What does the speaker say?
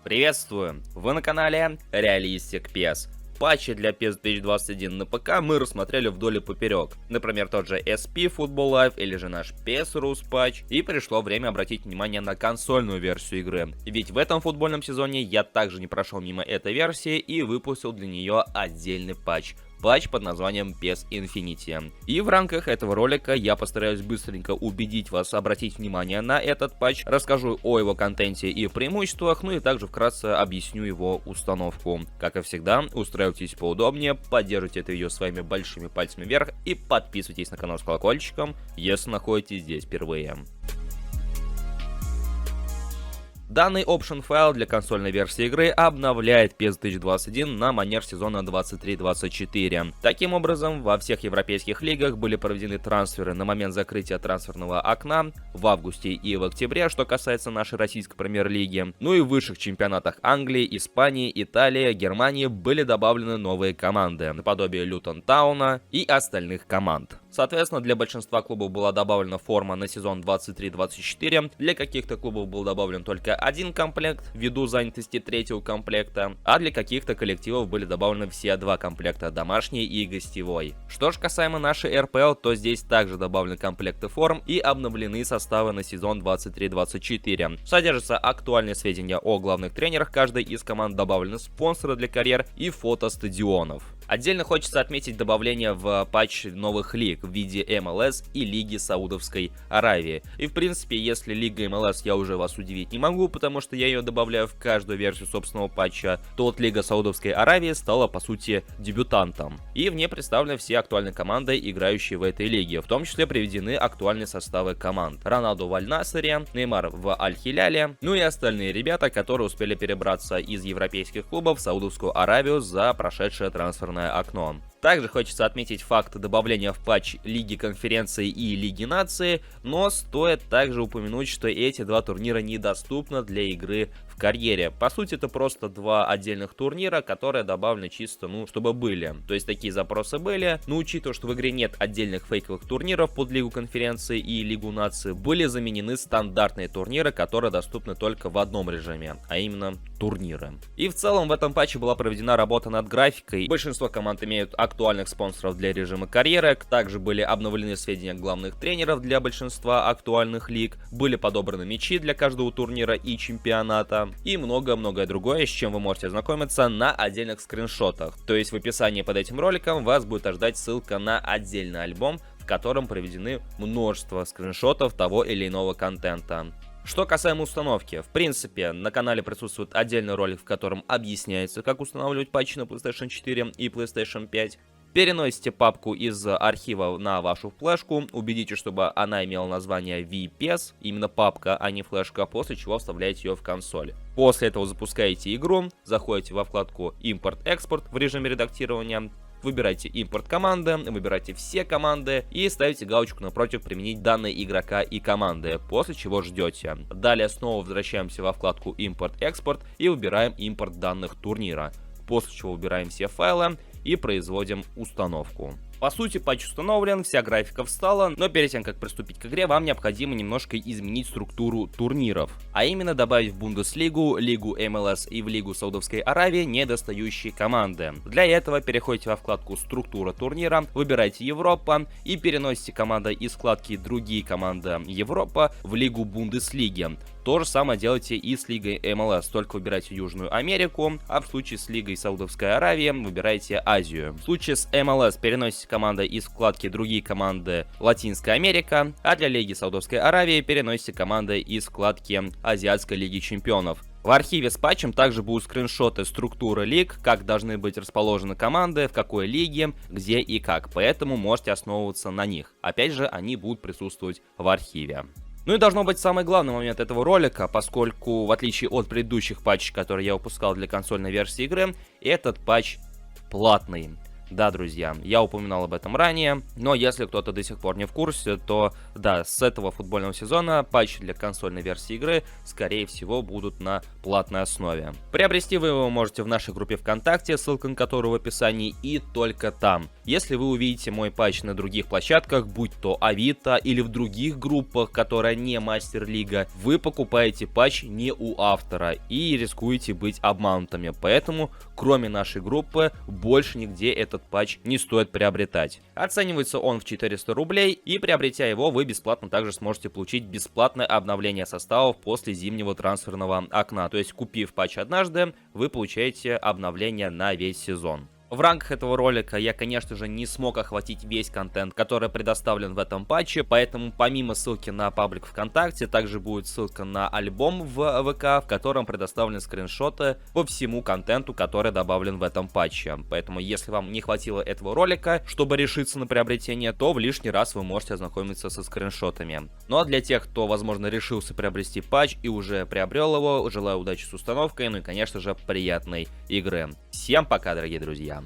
Приветствую! Вы на канале Realistic PES. Патчи для PES 2021 на ПК мы рассмотрели вдоль и поперек. Например, тот же SP Football Live или же наш PES Rus патч. И пришло время обратить внимание на консольную версию игры. Ведь в этом футбольном сезоне я также не прошел мимо этой версии и выпустил для нее отдельный патч. Патч под названием PES Infinity. И в рамках этого ролика я постараюсь быстренько убедить вас обратить внимание на этот патч, расскажу о его контенте и преимуществах, ну и также вкратце объясню его установку. Как и всегда, устраивайтесь поудобнее, поддержите это видео своими большими пальцами вверх и подписывайтесь на канал с колокольчиком, если находитесь здесь впервые. Данный option файл для консольной версии игры обновляет PES 2021 на манер сезона 23-24. Таким образом, во всех европейских лигах были проведены трансферы на момент закрытия трансферного окна в августе и в октябре, что касается нашей российской премьер-лиги. Ну и в высших чемпионатах Англии, Испании, Италии, Германии были добавлены новые команды, наподобие Лютон Тауна и остальных команд. Соответственно, для большинства клубов была добавлена форма на сезон 23-24, для каких-то клубов был добавлен только один комплект ввиду занятости третьего комплекта, а для каких-то коллективов были добавлены все два комплекта, домашний и гостевой. Что же касаемо нашей РПЛ, то здесь также добавлены комплекты форм и обновлены составы на сезон 23-24. Содержатся актуальные сведения о главных тренерах каждой из команд, добавлены спонсоры для карьер и фото стадионов. Отдельно хочется отметить добавление в патч новых лиг в виде МЛС и Лиги Саудовской Аравии. И в принципе, если Лига МЛС я уже вас удивить не могу, потому что я ее добавляю в каждую версию собственного патча, то вот Лига Саудовской Аравии стала по сути дебютантом. И в ней представлены все актуальные команды, играющие в этой лиге. В том числе приведены актуальные составы команд. Роналду в Аль-Нассере, Неймар в Аль-Хиляле, ну и остальные ребята, которые успели перебраться из европейских клубов в Саудовскую Аравию за прошедшее трансферное окно. Также хочется отметить факт добавления в патч Лиги Конференции и Лиги Нации, но стоит также упомянуть, что эти два турнира недоступны для игры в карьере. По сути, это просто два отдельных турнира, которые добавлены чисто, чтобы были. То есть такие запросы были, но учитывая, что в игре нет отдельных фейковых турниров под Лигу Конференции и Лигу Нации, были заменены стандартные турниры, которые доступны только в одном режиме, а именно турниры. И в целом в этом патче была проведена работа над графикой. Большинство команд имеют актуальных спонсоров для режима карьеры, также были обновлены сведения главных тренеров для большинства актуальных лиг, были подобраны мячи для каждого турнира и чемпионата, и многое-многое другое, с чем вы можете ознакомиться на отдельных скриншотах. То есть в описании под этим роликом вас будет ожидать ссылка на отдельный альбом, в котором проведены множество скриншотов того или иного контента. Что касаемо установки, в принципе, на канале присутствует отдельный ролик, в котором объясняется, как устанавливать патчи на PlayStation 4 и PlayStation 5. Переносите папку из архива на вашу флешку, убедитесь, чтобы она имела название VPS, именно папка, а не флешка, после чего вставляете ее в консоль. После этого запускаете игру, заходите во вкладку «Импорт-экспорт» в режиме редактирования, выбирайте импорт команды, выбирайте все команды и ставите галочку напротив «Применить данные игрока и команды», после чего ждете. Далее снова возвращаемся во вкладку «Импорт-экспорт» и выбираем импорт данных турнира, после чего выбираем все файлы и производим установку. По сути, патч установлен, вся графика встала, но перед тем, как приступить к игре, вам необходимо немножко изменить структуру турниров. А именно добавить в Бундеслигу, Лигу МЛС и в Лигу Саудовской Аравии недостающие команды. Для этого переходите во вкладку «Структура турнира», выбирайте «Европа» и переносите команды из вкладки «Другие команды Европа» в Лигу Бундеслиги. То же самое делайте и с Лигой МЛС, только выбирайте Южную Америку, а в случае с Лигой Саудовской Аравии выбирайте Азию. В случае с МЛС переносите команды из вкладки «Другие команды Латинская Америка», а для Лиги Саудовской Аравии переносите команды из вкладки Азиатской Лиги Чемпионов. В архиве с патчем также будут скриншоты структуры лиг, как должны быть расположены команды, в какой лиге, где и как, поэтому можете основываться на них. Опять же, они будут присутствовать в архиве. Ну и должно быть самый главный момент этого ролика, поскольку в отличие от предыдущих патчей, которые я выпускал для консольной версии игры, этот патч платный. Да, друзья, я упоминал об этом ранее, но если кто-то до сих пор не в курсе, то да, с этого футбольного сезона патчи для консольной версии игры, скорее всего, будут на платной основе. Приобрести вы его можете в нашей группе ВКонтакте, ссылка на которую в описании, и только там. Если вы увидите мой патч на других площадках, будь то Авито или в других группах, которая не Мастер-лига, вы покупаете патч не у автора и рискуете быть обманутыми. Поэтому, кроме нашей группы, больше нигде этот патч не стоит приобретать. Оценивается он в 400 рублей, и приобретя его, вы бесплатно также сможете получить бесплатное обновление составов после зимнего трансферного окна. То есть, купив патч однажды, вы получаете обновление на весь сезон. В рамках этого ролика я, конечно же, не смог охватить весь контент, который предоставлен в этом патче, поэтому помимо ссылки на паблик ВКонтакте, также будет ссылка на альбом в ВК, в котором предоставлены скриншоты по всему контенту, который добавлен в этом патче. Поэтому, если вам не хватило этого ролика, чтобы решиться на приобретение, то в лишний раз вы можете ознакомиться со скриншотами. Ну а для тех, кто, возможно, решился приобрести патч и уже приобрел его, желаю удачи с установкой, ну и, конечно же, приятной игры. Всем пока, дорогие друзья!